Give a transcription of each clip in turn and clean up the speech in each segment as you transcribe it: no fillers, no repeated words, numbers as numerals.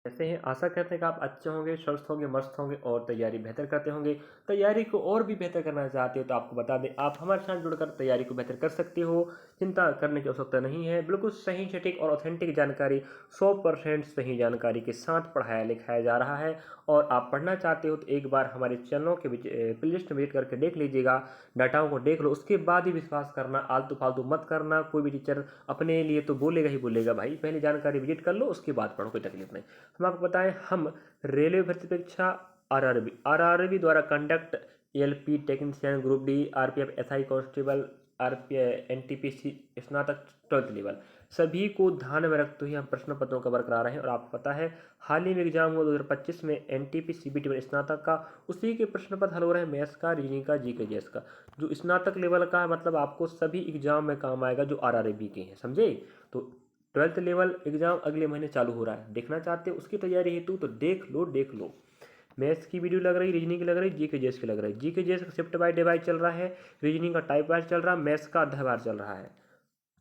कैसे हैं? आशा करते हैं कि आप अच्छे होंगे, स्वस्थ होंगे, मस्त होंगे और तैयारी बेहतर करते होंगे। तैयारी को और भी बेहतर करना चाहते हो तो आपको बता दें, आप हमारे साथ जुड़कर तैयारी को बेहतर कर सकते हो। चिंता करने की आवश्यकता नहीं है। बिल्कुल सही, सटीक और ऑथेंटिक जानकारी, 100% सही जानकारी के साथ पढ़ाया लिखाया जा रहा है। और आप पढ़ना चाहते हो तो एक बार हमारे चैनलों के प्ले लिस्ट में विजिट करके देख लीजिएगा, डाटाओं को देख लो, उसके बाद ही विश्वास करना, आलतू फालतू मत करना। कोई भी टीचर अपने लिए तो बोलेगा ही बोलेगा, भाई पहले जानकारी विजिट कर लो उसके बाद पढ़ो, कोई तकलीफ नहीं। हम आपको बताएं, हम रेलवे भर्ती परीक्षा, आरआरबी द्वारा conduct, LP technician, group D, RPF, SI constable, RP, NTPC, स्नातक 12th लेवल, सभी को ध्यान में रखते हुए हम प्रश्न पत्रों का वर्क करा रहे हैं। और आपको पता है, हाल ही में एग्जाम हुआ 2025 में एनटीपी सीबीटी में स्नातक का, उसी के प्रश्न पत्र हल हो रहे हैं, मैथ्स का, रीजनिंग का, जीके जीएस का। जो स्नातक लेवल का है, मतलब आपको सभी एग्जाम में काम आएगा जो आरआरबी के हैं, समझे। तो 12th लेवल एग्जाम अगले महीने चालू हो रहा है, देखना चाहते हो उसकी तैयारी हेतु तो देख लो, देख लो। मैथ्स की वीडियो लग रही, रीजनिंग की लग रही, जीके जेएस की लग रही। जीके जेएस का शिफ्ट बाय डिवाइड चल रहा है, रीजनिंग का टाइप वाइज चल रहा है, मैथ्स का अध्यायवार चल रहा है।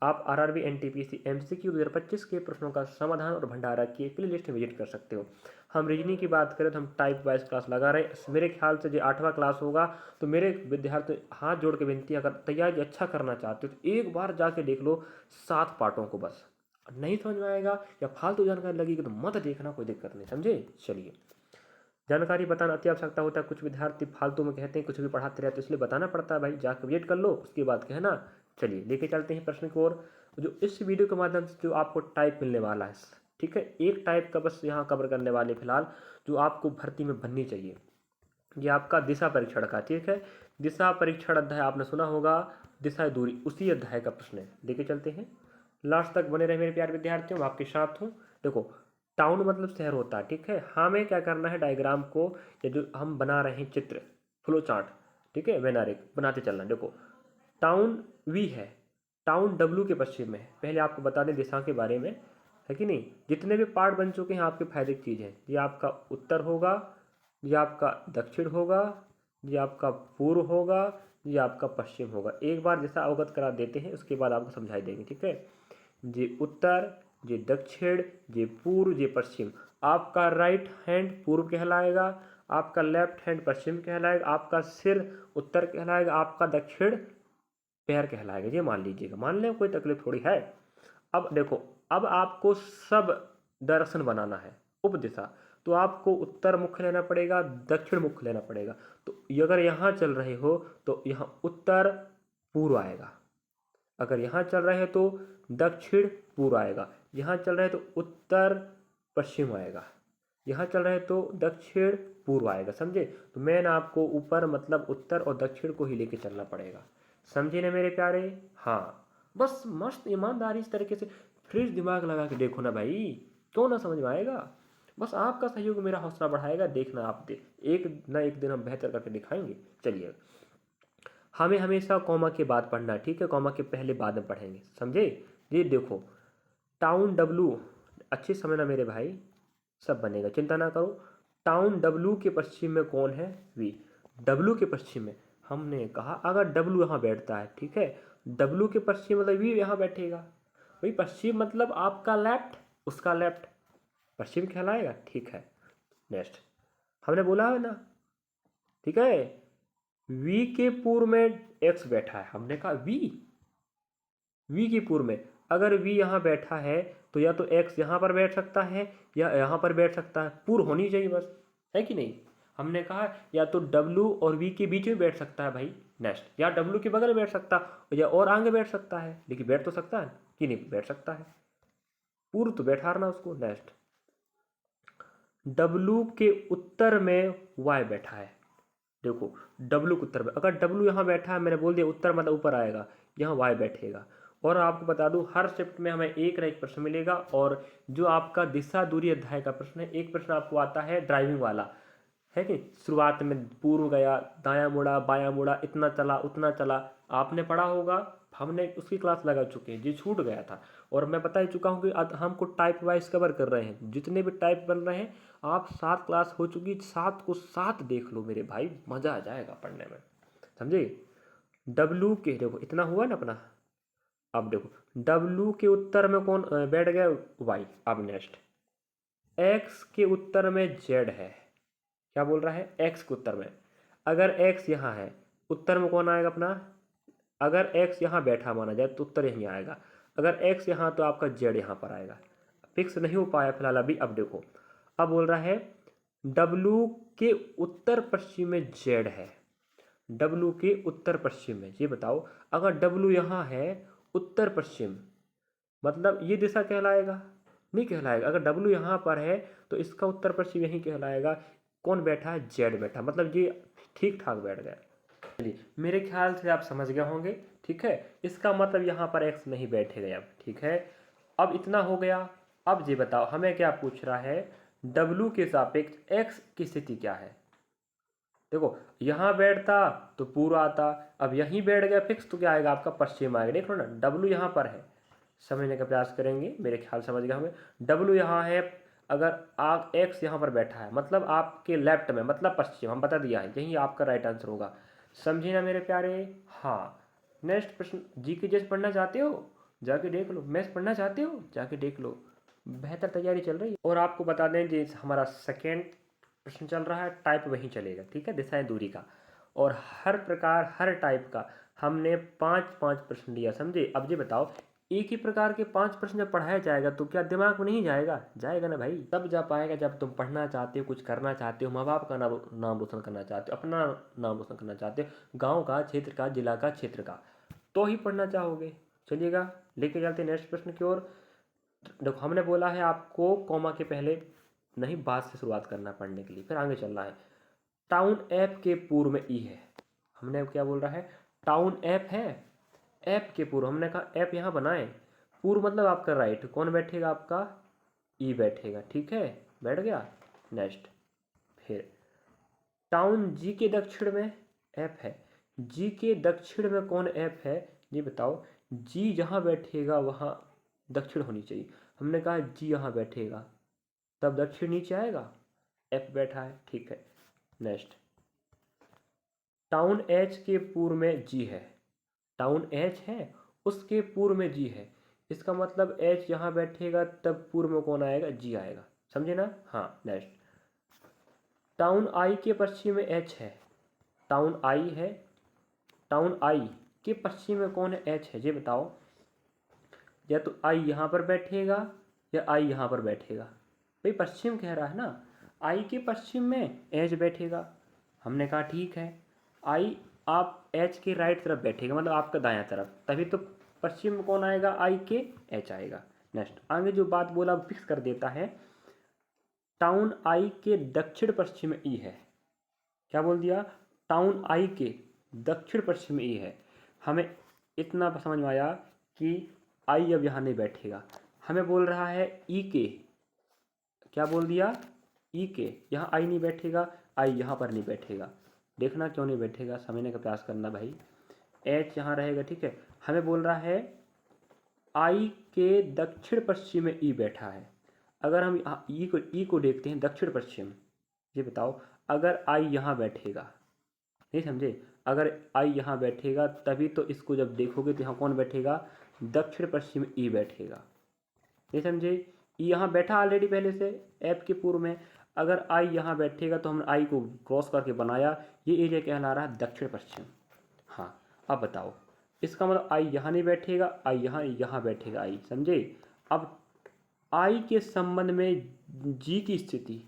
आप आरआरबी एनटीपीसी एमसीक्यू 2025 के प्रश्नों का समाधान और भंडारा की प्ले लिस्ट में विजिट कर सकते हो। हम रीजनिंग की बात करें तो हम टाइप वाइज क्लास लगा रहे हैं। मेरे ख्याल से जो 8वां क्लास होगा, तो मेरे विद्यार्थी हाथ जोड़ के विनती, अगर तैयारी अच्छा करना चाहते हो तो एक बार जाके देख लो 7 पार्टों को बस। नहीं समझ में आएगा या फालतू जानकारी लगेगी तो मत देखना, कोई दिक्कत नहीं, समझे। चलिए, जानकारी बताना अति आवश्यकता होता है। कुछ विद्यार्थी फालतू में कहते हैं, कुछ भी पढ़ाते रहते हैं, इसलिए बताना पड़ता है भाई, जाकर वेट कर लो उसके बाद कहना। चलिए लेके चलते हैं प्रश्न की ओर। जो इस वीडियो के माध्यम से जो आपको टाइप मिलने वाला है, ठीक है, एक टाइप का बस यहाँ कवर करने वाले फिलहाल, जो आपको भर्ती में बननी चाहिए। ये आपका दिशा परीक्षण का, ठीक है, दिशा परीक्षण अध्याय आपने सुना होगा, दिशा दूरी, उसी अध्याय का प्रश्न है। लेके चलते हैं, लास्ट तक बने रहे मेरे प्यारे विद्यार्थियों, मैं आपके साथ हूँ। देखो, टाउन मतलब शहर होता है, ठीक है। हमें क्या करना है, डायग्राम को, या जो हम बना रहे हैं चित्र, फ्लो चार्ट, ठीक है, वेनारिक बनाते चलना। देखो, टाउन वी है, टाउन डब्ल्यू के पश्चिम में है। पहले आपको बता दें दिशा के बारे में, है कि नहीं। जितने भी पार्ट बन चुके हैं आपके फायदे की चीज़ है। ये आपका उत्तर होगा, ये आपका दक्षिण होगा, ये आपका पूर्व होगा, ये आपका पश्चिम होगा। एक बार जैसा अवगत करा देते हैं, उसके बाद आपको समझाई देंगे, ठीक है। ये उत्तर, ये दक्षिण, ये पूर्व, ये पश्चिम। आपका राइट हैंड पूर्व कहलाएगा, आपका लेफ्ट हैंड पश्चिम कहलाएगा, आपका सिर उत्तर कहलाएगा, आपका दक्षिण पैर कहलाएगा। ये मान लीजिएगा, मान लें, कोई तकलीफ थोड़ी है। अब देखो, अब आपको सब डायरेक्शन बनाना है, उपदिशा। तो आपको उत्तर मुख लेना पड़ेगा, दक्षिण मुख लेना पड़ेगा। तो अगर यहाँ चल रहे हो तो यहाँ उत्तर पूर्व आएगा, अगर यहाँ चल रहे हैं तो दक्षिण पूर्व आएगा, यहाँ चल रहे हैं तो उत्तर पश्चिम आएगा, यहाँ चल रहे हैं तो दक्षिण पूर्व आएगा, समझे। तो मैं ना आपको ऊपर मतलब उत्तर और दक्षिण को ही लेके चलना पड़ेगा, समझे ना मेरे प्यारे। हाँ, बस मस्त ईमानदारी इस तरीके से फ्रेश दिमाग लगा के देखो ना भाई, क्यों ना समझ में आएगा। बस आपका सहयोग मेरा हौसला बढ़ाएगा, देखना आप एक ना एक दिन हम बेहतर करके दिखाएंगे। चलिए, हमें हमेशा कॉमा के बाद पढ़ना है, ठीक है, कॉमा के पहले बाद में पढ़ेंगे, समझे। ये देखो, टाउन डब्लू, अच्छे समझना मेरे भाई, सब बनेगा, चिंता ना करो। टाउन डब्लू के पश्चिम में कौन है, वी। डब्लू के पश्चिम में, हमने कहा अगर डब्लू यहाँ बैठता है, ठीक है, डब्लू के पश्चिम मतलब वी यहाँ बैठेगा। भाई पश्चिम मतलब आपका लेफ्ट, उसका लेफ्ट, पश्चिम कहलाएगा, ठीक है। नेक्स्ट, हमने बोला है ना, ठीक है, वी के पूर्व में एक्स बैठा है, हमने कहा वी के पूर्व में अगर वी यहाँ बैठा है तो या तो एक्स यहाँ पर बैठ सकता है या यहाँ पर बैठ सकता है, पूर्व होनी चाहिए बस, है कि नहीं। हमने कहा या तो डब्लू और वी के बीच में बैठ सकता है भाई, नेक्स्ट, या डब्लू के बगल में बैठ सकता है या और आगे बैठ सकता है, लेकिन बैठ तो सकता है कि नहीं, बैठ सकता है, पूर्व तो बैठा रहा उसको। नेक्स्ट, डब्लू के उत्तर में वाई बैठा है। देखो, डब्लू के उत्तर में, अगर डब्लू यहाँ बैठा है, मैंने बोल दिया उत्तर मतलब ऊपर आएगा, यहाँ वाई बैठेगा। और आपको बता दूं, हर शिफ्ट में हमें एक ना एक प्रश्न मिलेगा। और जो आपका दिशा दूरी अध्याय का प्रश्न है, एक प्रश्न आपको आता है ड्राइविंग वाला, है कि शुरुआत में पूर्व गया, दायां मुड़ा, बायां मुड़ा, इतना चला, उतना चला, आपने पढ़ा होगा, हमने उसकी क्लास लगा चुके हैं, जी छूट गया था। और मैं बता ही चुका हूँ कि हमको टाइप वाइज कवर कर रहे हैं, जितने भी टाइप बन रहे हैं। आप 7 क्लास हो चुकी, 7 को 7 देख लो मेरे भाई, मज़ा आ जाएगा पढ़ने में, समझे। डब्लू के देखो, इतना हुआ ना अपना। अब देखो, डब्लू के उत्तर में कौन बैठ गया, वाई। अब नेक्स्ट, x के उत्तर में z है। क्या बोल रहा है? x के उत्तर में। अगर x यहाँ है, उत्तर में कौन आएगा अपना? अगर x यहाँ बैठा माना जाए तो उत्तर यहीं आएगा। अगर x यहाँ तो आपका z यहाँ पर आएगा। फिक्स नहीं हो पाया फिलहाल अभी। अब देखो, अब बोल रहा है W के उत्तर पश्चिम में z है। W के उत्तर पश्चिम में, ये बताओ अगर W यहाँ है उत्तर पश्चिम, मतलब ये दिशा कहलाएगा? नहीं कहलाएगा। अगर W यहाँ पर है तो इसका उत्तर पश्चिम यहीं कहलाएगा। कौन बैठा है? Z बैठा, मतलब ये ठीक ठाक बैठ गया। चलिए, मेरे ख्याल से आप समझ गए होंगे। ठीक है, इसका मतलब यहाँ पर x नहीं बैठेगा अब। ठीक है, अब इतना हो गया। अब ये बताओ हमें क्या पूछ रहा है? W के सापेक्ष x की स्थिति क्या है? देखो, यहाँ बैठता तो पूरा आता, अब यहीं बैठ गया फिक्स तो क्या आएगा आपका? पश्चिम आएगा। देख लो ना, W यहाँ पर है। समझने का प्रयास करेंगे, मेरे ख्याल समझ गया हमें। W यहाँ है, अगर आप x यहाँ पर बैठा है मतलब आपके लेफ्ट में, मतलब पश्चिम, हम बता दिया है, यही आपका राइट आंसर होगा। समझे ना मेरे प्यारे? हाँ। नेक्स्ट प्रश्न, जी के जैसे पढ़ना चाहते हो जाके देख लो, मैथ्स पढ़ना चाहते हो जाके देख लो, बेहतर तैयारी चल रही है। और आपको बता दें जी, हमारा सेकेंड प्रश्न चल रहा है, टाइप वहीं चलेगा। ठीक है, दिशाएं दूरी का, और हर प्रकार हर टाइप का हमने 5-5 प्रश्न लिया, समझे? अब ये बताओ, एक ही प्रकार के 5 प्रश्न जब पढ़ाया जाएगा तो क्या दिमाग में नहीं जाएगा? जाएगा ना भाई। तब जा पाएगा जब तुम पढ़ना चाहते हो, कुछ करना चाहते हो, माँ बाप का नाम रोशन करना चाहते हो, अपना नाम रोशन करना चाहते हो, गाँव का, क्षेत्र का, जिला का, क्षेत्र का, तो ही पढ़ना चाहोगे। चलिएगा, लेके चलते नेक्स्ट प्रश्न की ओर। देखो, हमने बोला है आपको कॉमा के पहले नहीं, बात से शुरुआत करना पढ़ने के लिए, फिर आगे चलना है। टाउन ऐप के पूर्व में ई है। हमने क्या बोल रहा है? टाउन ऐप है, ऐप के पूर्व, हमने कहा ऐप यहाँ बनाए, पूर्व मतलब आपका राइट, कौन बैठेगा आपका? ई बैठेगा। ठीक है, बैठ गया। नेक्स्ट, फिर टाउन जी के दक्षिण में ऐप है। जी के दक्षिण में कौन ऐप है? ये बताओ। जी जहाँ बैठेगा वहाँ दक्षिण होनी चाहिए। हमने कहा जी यहाँ बैठेगा तब दक्षिण नीचे आएगा, एफ बैठा है। ठीक है, नेक्स्ट, टाउन एच के पूर्व में जी है। टाउन एच है, उसके पूर्व में जी है, इसका मतलब एच यहाँ बैठेगा तब पूर्व में कौन आएगा? जी आएगा। समझे ना? हाँ। नेक्स्ट, टाउन आई के पश्चिम में एच है। टाउन आई है, टाउन आई के पश्चिम में कौन है? एच है। ये बताओ, या तो आई यहाँ पर बैठेगा या आई यहाँ पर बैठेगा। भाई पश्चिम कह रहा है ना, आई के पश्चिम में एच बैठेगा। हमने कहा ठीक है, आई आप एच के राइट तरफ बैठेगा, मतलब आपका दायां तरफ, तभी तो पश्चिम में कौन आएगा? आई के एच आएगा। नेक्स्ट, आगे जो बात बोला फिक्स कर देता है। टाउन आई के दक्षिण पश्चिम में ई है। क्या बोल दिया? टाउन आई के दक्षिण पश्चिम में ई है। हमें इतना समझ में आया कि आई अब यहाँ नहीं बैठेगा। हमें बोल रहा है ई के, क्या बोल दिया? ई के, यहाँ आई नहीं बैठेगा, आई यहाँ पर नहीं बैठेगा। देखना क्यों नहीं बैठेगा, समझने का प्रयास करना भाई। एच यहाँ रहेगा। ठीक है, हमें बोल रहा है आई के दक्षिण पश्चिम में ई बैठा है। अगर हम ई को देखते हैं दक्षिण पश्चिम, ये बताओ, अगर आई यहाँ बैठेगा, नहीं समझे? अगर आई यहाँ बैठेगा तभी तो इसको जब देखोगे तो यहाँ कौन बैठेगा? दक्षिण पश्चिम ई बैठेगा। नहीं समझे? ई यहाँ बैठा ऑलरेडी पहले से ऐप के पूर्व में। अगर आई यहाँ बैठेगा तो हमने आई को क्रॉस करके बनाया, ये एरिया कहला रहा है दक्षिण पश्चिम। हाँ, अब बताओ, इसका मतलब आई यहाँ नहीं बैठेगा, आई यहाँ, यहाँ बैठेगा आई। समझे? अब आई के संबंध में जी की स्थिति,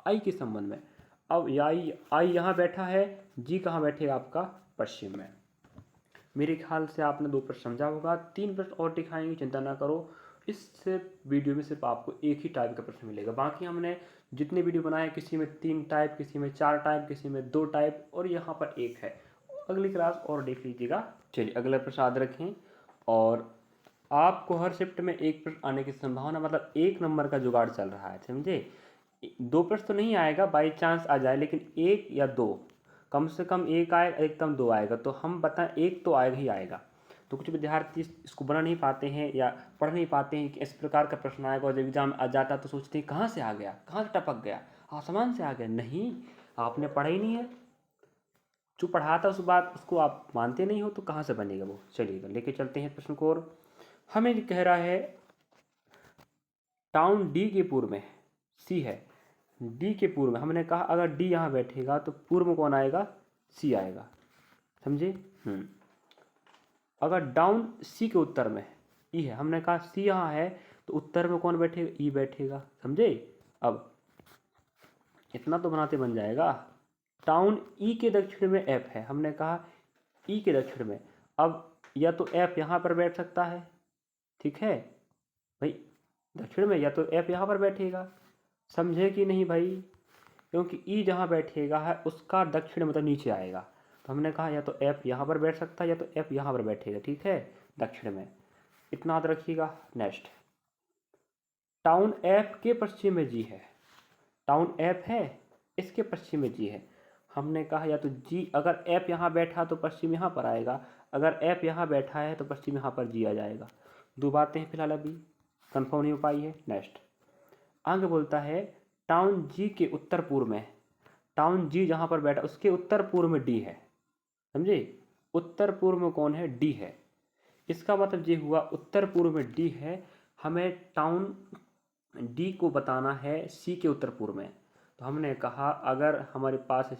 आई के संबंध में, अब आई यहाँ बैठा है, जी कहाँ बैठेगा आपका? पश्चिम में। मेरे ख्याल से आपने 2 प्रश्न समझा होगा। 3 प्रश्न और दिखाएंगे, चिंता ना करो। इस वीडियो में सिर्फ आपको एक ही टाइप का प्रश्न मिलेगा। बाकी हमने जितने वीडियो बनाए, किसी में 3 टाइप, किसी में 4 टाइप, किसी में 2 टाइप, और यहाँ पर 1 है। अगली क्लास और देख लीजिएगा। चलिए, अगला प्रश्न याद रखें। और आपको हर शिफ्ट में 1 प्रश्न आने की संभावना, मतलब 1 नंबर का जुगाड़ चल रहा है, समझे? 2 प्रश्न तो नहीं आएगा, बाई चांस आ जाए, लेकिन 1 या 2, कम से कम 1 आएगा, एकदम 2 आएगा। तो हम बताएं 1 तो आएगा ही आएगा। तो कुछ विद्यार्थी इसको बना नहीं पाते हैं या पढ़ नहीं पाते हैं कि इस प्रकार का प्रश्न आएगा, और जब एग्जाम आ जाता है तो सोचते हैं कहाँ से आ गया, कहाँ से टपक गया, आसमान से आ गया। नहीं, आपने पढ़ा ही नहीं है। जो पढ़ा था उस बात उसको आप मानते नहीं हो तो कहाँ से बनेगा वो। चलिएगा, लेके चलते हैं प्रश्न को। और हमें कह रहा है टाउन डी के पूर्व में, सी है, डी के पूर्व में हमने कहा अगर डी यहाँ बैठेगा तो पूर्व में कौन आएगा, सी आएगा, समझे। अगर डाउन सी के उत्तर में ई है, हमने कहा सी यहाँ है तो उत्तर में कौन बैठेगा, ई बैठेगा, समझे। अब इतना तो बनाते बन जाएगा। टाउन ई के दक्षिण में एफ है, हमने कहा ई के दक्षिण में, अब या तो एफ यहाँ पर बैठ सकता है, ठीक है भाई, दक्षिण में, या तो एफ यहाँ पर बैठेगा, समझे कि नहीं भाई, क्योंकि ई जहाँ बैठेगा है उसका दक्षिण मतलब नीचे आएगा, तो हमने कहा या तो एफ यहाँ पर बैठ सकता है या तो एफ यहाँ पर बैठेगा, ठीक है, दक्षिण में, इतना याद रखिएगा। नेक्स्ट, टाउन एफ के पश्चिम में जी है, टाउन एफ है इसके पश्चिम में जी है, हमने कहा या तो जी, अगर एफ यहाँ बैठा तो पश्चिम यहाँ पर आएगा, अगर एफ यहाँ बैठा है तो पश्चिम यहाँ पर जी आ जाएगा। दो बातें हैं फिलहाल अभी कंफर्म नहीं हो पाई है। नेक्स्ट, आगे बोलता है टाउन जी के उत्तर पूर्व में, टाउन जी जहाँ पर बैठा उसके उत्तर पूर्व में डी है, समझे, उत्तर पूर्व में कौन है, डी है, इसका मतलब ये हुआ उत्तर पूर्व में डी है, हमें टाउन डी को बताना है सी के उत्तर पूर्व में, तो हमने कहा अगर हमारे पास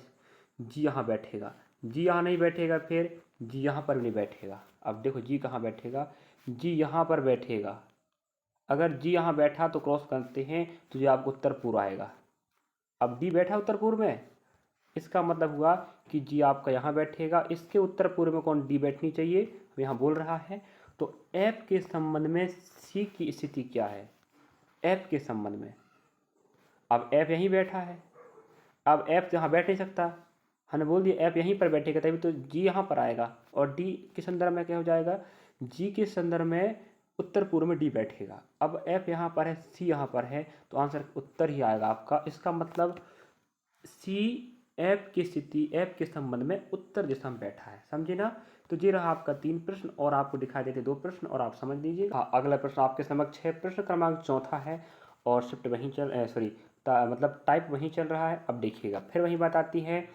जी यहाँ बैठेगा, जी यहाँ नहीं बैठेगा, फिर जी यहाँ पर भी नहीं बैठेगा। अब देखो जी कहाँ बैठेगा, जी यहाँ पर बैठेगा, अगर जी यहाँ बैठा तो क्रॉस करते हैं तो ये आपको उत्तर पूर्व आएगा। अब डी बैठा उत्तर पूर्व में, इसका मतलब हुआ कि जी आपका यहाँ बैठेगा, इसके उत्तर पूर्व में कौन, डी बैठनी चाहिए, यहाँ बोल रहा है। तो एफ के संबंध में सी की स्थिति क्या है, एफ के संबंध में, अब एफ यहीं बैठा है, अब एफ यहाँ बैठ नहीं सकता, हमने बोल दिया एफ यहीं पर बैठेगा तभी तो जी यहाँ पर आएगा, और डी के संदर्भ में क्या हो जाएगा, जी के संदर्भ में उत्तर पूर्व में डी बैठेगा। अब एफ यहाँ पर है, सी यहाँ पर है, तो आंसर उत्तर ही आएगा आपका। इसका मतलब सी एफ की स्थिति, एफ के संबंध में उत्तर दिशा में बैठा है, समझे ना। तो ये रहा आपका 3 प्रश्न, और आपको दिखाई देते 2 प्रश्न, और आप समझ लीजिए। हाँ, अगला प्रश्न आपके समक्ष है, प्रश्न क्रमांक 4 है, और शिफ्ट वहीं मतलब टाइप वहीं चल रहा है। अब देखिएगा फिर वही बात आती है,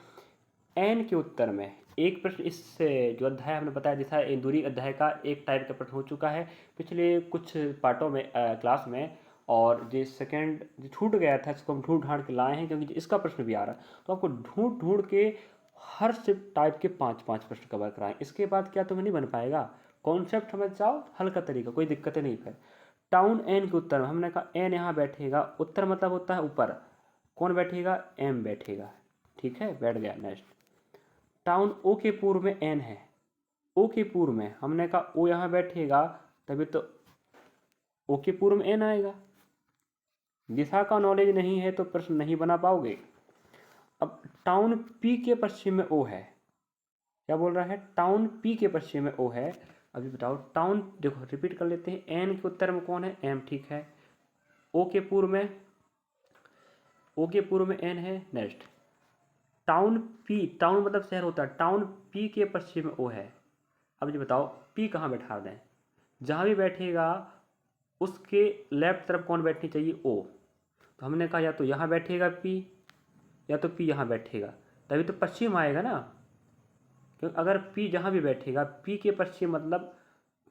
एन के उत्तर में एक प्रश्न, इस जो अध्याय हमने बताया जैसा दूरी अध्याय का एक टाइप का प्रश्न हो चुका है पिछले कुछ पार्टों में क्लास में, और जो सेकंड जो छूट गया था इसको हम ढूंढ ढांड के लाए हैं, क्योंकि इसका प्रश्न भी आ रहा है, तो आपको ढूंढ ढूंढ के हर शिफ्ट टाइप के 5-5 प्रश्न कवर कराएं। इसके बाद क्या तुम्हें नहीं बन पाएगा, कॉन्सेप्ट समझ जाओ, हल का तरीका, कोई दिक्कत नहीं। फिर टाउन एन के उत्तर में हमने कहा एन यहाँ बैठेगा, उत्तर मतलब होता है ऊपर, कौन बैठेगा, एम बैठेगा, ठीक है, बैठ गया। नेक्स्ट, टाउन ओ के पूर्व में एन है, ओ के पूर्व में हमने कहा ओ यहाँ बैठेगा तभी तो ओ के पूर्व में एन आएगा। दिशा का नॉलेज नहीं है तो प्रश्न नहीं बना पाओगे। अब टाउन पी के पश्चिम में ओ है, क्या बोल रहा है, टाउन पी के पश्चिम में ओ है। अभी बताओ टाउन, देखो रिपीट कर लेते हैं, एन के उत्तर में कौन है, एम, ठीक है, ओ के पूर्व में, ओ के पूर्व में एन है। नेक्स्ट, टाउन पी, टाउन मतलब शहर होता है, टाउन पी के पश्चिम में ओ है। अब ये बताओ पी कहाँ बैठा दें, जहाँ भी बैठेगा उसके लेफ्ट तरफ कौन बैठनी चाहिए, ओ, तो हमने कहा या तो यहाँ बैठेगा पी, या तो पी यहाँ बैठेगा, तभी तो पश्चिम आएगा ना, क्योंकि अगर पी जहाँ भी बैठेगा, पी के पश्चिम मतलब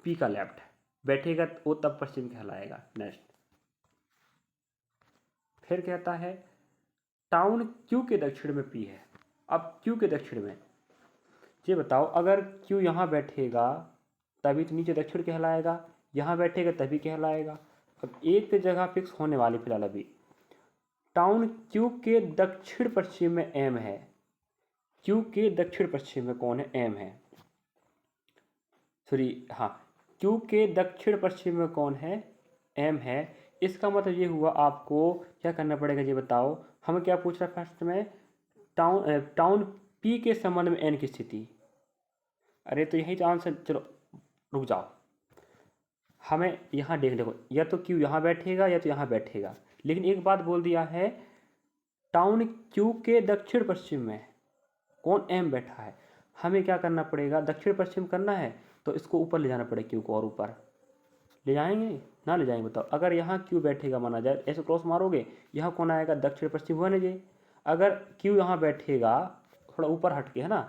पी का लेफ्ट बैठेगा, वो तब पश्चिम कहलाएगा। नेक्स्ट, फिर कहता है टाउन क्यू के दक्षिण में पी है। अब क्यू के दक्षिण में ये बताओ, अगर क्यू यहाँ बैठेगा तभी तो नीचे दक्षिण कहलाएगा, यहाँ बैठेगा तभी कहलाएगा। अब एक जगह फिक्स होने वाली फिलहाल अभी, टाउन क्यू के दक्षिण पश्चिम में एम है, क्यू के दक्षिण पश्चिम में कौन है, एम है, सॉरी हाँ, क्यू के दक्षिण पश्चिम में कौन है, एम है। इसका मतलब ये हुआ आपको क्या करना पड़ेगा, ये बताओ, हमें क्या पूछ रहा है फर्स्ट में, टाउन पी के संबंध में एन की स्थिति। अरे तो यही तो आंसर, चलो रुक जाओ, हमें यहाँ देख देखो, या तो क्यू यहाँ बैठेगा या तो यहाँ बैठेगा, लेकिन एक बात बोल दिया है, टाउन क्यू के दक्षिण पश्चिम में कौन, एम बैठा है। हमें क्या करना पड़ेगा, दक्षिण पश्चिम करना है तो इसको ऊपर ले जाना पड़ेगा, क्यू को, और ऊपर ले जाएंगे ना, ले जाएंगे, बताओ। अगर यहाँ क्यू बैठेगा माना जाए, ऐसे क्रॉस मारोगे, यहाँ कौन आएगा, दक्षिण पश्चिम हुआ ना जी। अगर क्यू यहाँ बैठेगा थोड़ा ऊपर हट के, है ना,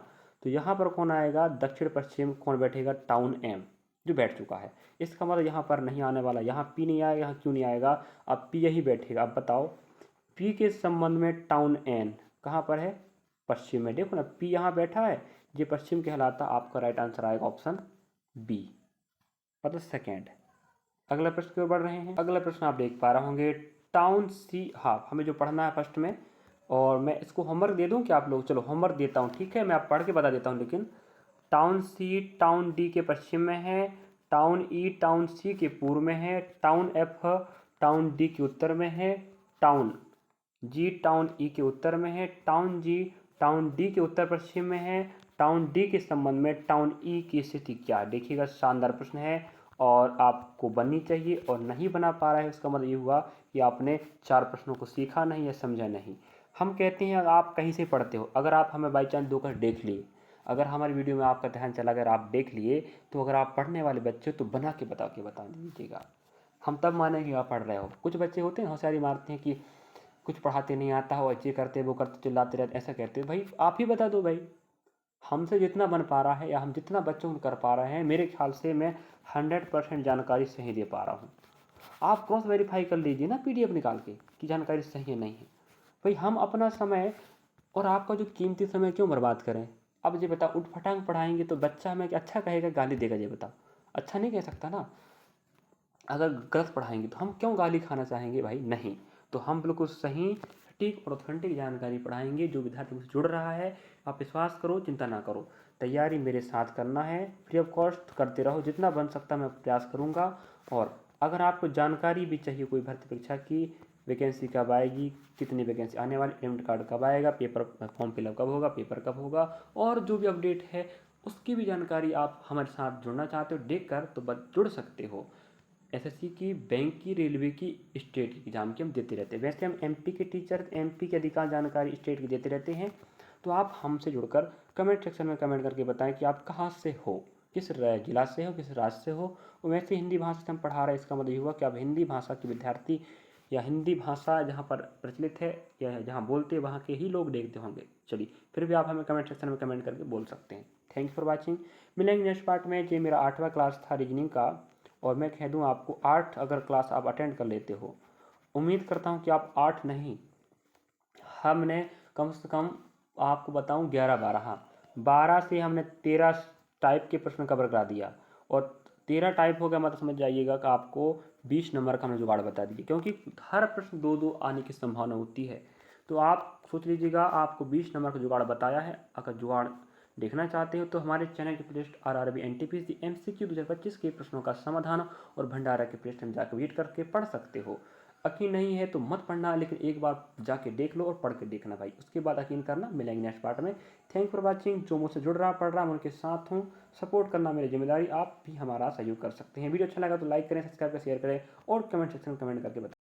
तो यहाँ पर कौन आएगा, दक्षिण पश्चिम कौन बैठेगा, टाउन एम जो बैठ चुका है। इसका मतलब यहाँ पर नहीं आने वाला, यहाँ पी नहीं आएगा, यहाँ क्यू नहीं आएगा, अब पी यही बैठेगा। अब बताओ पी के संबंध में टाउन एन कहाँ पर है, पश्चिम में। देखो ना पी यहाँ बैठा है, ये पश्चिम कहलाता। आपका राइट आंसर आएगा ऑप्शन बी, मतलब सेकेंड। अगला प्रश्न की ओर बढ़ रहे हैं। अगला प्रश्न आप देख पा रहे होंगे टाउन सी, हाँ हमें जो पढ़ना है फर्स्ट में, और मैं इसको होमवर्क दे दूं कि आप लोग, चलो होमवर्क देता हूँ, ठीक है, मैं आप पढ़ के बता देता हूँ। लेकिन टाउन सी टाउन डी के पश्चिम में है, टाउन ई टाउन सी के पूर्व में है, टाउन एफ टाउन डी के उत्तर में है, टाउन जी टाउन ई के उत्तर में है, टाउन जी टाउन डी के उत्तर पश्चिम में है, टाउन डी के संबंध में टाउन ई की स्थिति क्या है। देखिएगा शानदार प्रश्न है और आपको बननी चाहिए, और नहीं बना पा रहा है उसका मतलब ये हुआ कि आपने 4 प्रश्नों को सीखा नहीं या समझा नहीं। हम कहते हैं आप कहीं से पढ़ते हो, अगर आप हमें बाई चांस दोकर देख लिए, अगर हमारी वीडियो में आपका ध्यान चला, अगर आप देख लिए, तो अगर आप पढ़ने वाले बच्चे हो तो बना के बता दीजिएगा, हम तब मानेंगे आप पढ़ रहे हो। कुछ बच्चे होते हैं होशियारी मारते हैं कि कुछ पढ़ाते नहीं आता हो, अच्छे करते वो करते चिल्लाते रहते, ऐसा कहते हैं। भाई आप ही बता दो भाई, हमसे जितना बन पा रहा है या हम जितना बच्चों को कर पा रहे हैं, मेरे ख्याल से मैं 100% जानकारी सही दे पा रहा हूँ। आप क्रॉस वेरीफाई कर लीजिए ना पीडीएफ निकाल के कि जानकारी सही है नहीं है। भाई हम अपना समय और आपका जो कीमती समय क्यों बर्बाद करें। अब ये बताओ उठ फटांग पढ़ाएंगे तो बच्चा हमें अच्छा कहेगा गाली देगा, ये बताओ, अच्छा नहीं कह सकता ना। अगर गलत पढ़ाएंगे तो हम क्यों गाली खाना चाहेंगे भाई, नहीं। तो हम बिल्कुल सही सटीक और ऑथेंटिक जानकारी पढ़ाएंगे जो विद्यार्थी से जुड़ रहा है। आप विश्वास करो, चिंता ना करो, तैयारी मेरे साथ करना है, फ्री ऑफ कॉस्ट करते रहो, जितना बन सकता मैं प्रयास करूँगा। और अगर आपको जानकारी भी चाहिए कोई भर्ती परीक्षा की, वैकेंसी कब आएगी, कितनी वैकेंसी आने वाली, एडमिट कार्ड कब आएगा, पेपर फॉर्म फिलअप कब होगा, पेपर कब होगा, और जो भी अपडेट है उसकी भी जानकारी आप हमारे साथ जुड़ना चाहते हो देख कर तो जुड़ सकते हो। एसएससी की, बैंक की, रेलवे की, स्टेट की एग्जाम की हम देते रहते हैं। वैसे हम एमपी के टीचर, एमपी की अधिकांश जानकारी स्टेट की देते रहते हैं। तो आप हमसे जुड़कर कमेंट सेक्शन में कमेंट करके बताएं कि आप कहाँ से हो, किस जिला से हो, किस राज्य से हो। और वैसे हिंदी भाषा से हम पढ़ा रहे हैं, इसका मतलब ये हुआ कि आप हिंदी भाषा के विद्यार्थी या हिंदी भाषा जहाँ पर प्रचलित है या जहाँ बोलते हैं वहाँ के ही लोग देखते होंगे। चलिए फिर भी आप हमें कमेंट सेक्शन में कमेंट करके बोल सकते हैं। Thank you for watching. मिलेंगे नेक्स्ट पार्ट में। ये मेरा 8वां क्लास था रीजनिंग का, और मैं कह दूं आपको 8 अगर क्लास आप अटेंड कर लेते हो, उम्मीद करता हूं कि आप 8 नहीं, हमने कम से कम आपको बताऊं 11-12, हाँ 12 से हमने 13 टाइप के प्रश्न कवर करा दिया। और 13 टाइप हो गया मतलब समझ जाइएगा कि आपको 20 नंबर का हमने जुगाड़ बता दिया, क्योंकि हर प्रश्न 2-2 आने की संभावना होती है। तो आप सोच लीजिएगा आपको 20 नंबर का जुगाड़ बताया है। अगर जुगाड़ देखना चाहते हो तो हमारे चैनल की प्लेलिस्ट आरआरबी एनटीपीसी एमसीक्यू 2025 के प्रश्नों का समाधान और भंडारा के प्लेलिस्ट में जाकर विजिट करके पढ़ सकते हो। यकीन नहीं है तो मत पढ़ना, लेकिन एक बार जाके देख लो और पढ़ के देखना भाई, उसके बाद यकीन करना। मिलेंगे नेक्स्ट पार्ट में। Thank for watching. जो मुझसे जुड़ रहा पढ़ रहा मैं उनके साथ हूँ, सपोर्ट करना मेरी जिम्मेदारी। आप भी हमारा सहयोग कर सकते हैं। वीडियो अच्छा लगा तो लाइक करें, सब्सक्राइब करें, शेयर करें और कमेंट सेक्शन में कमेंट करके बताएं।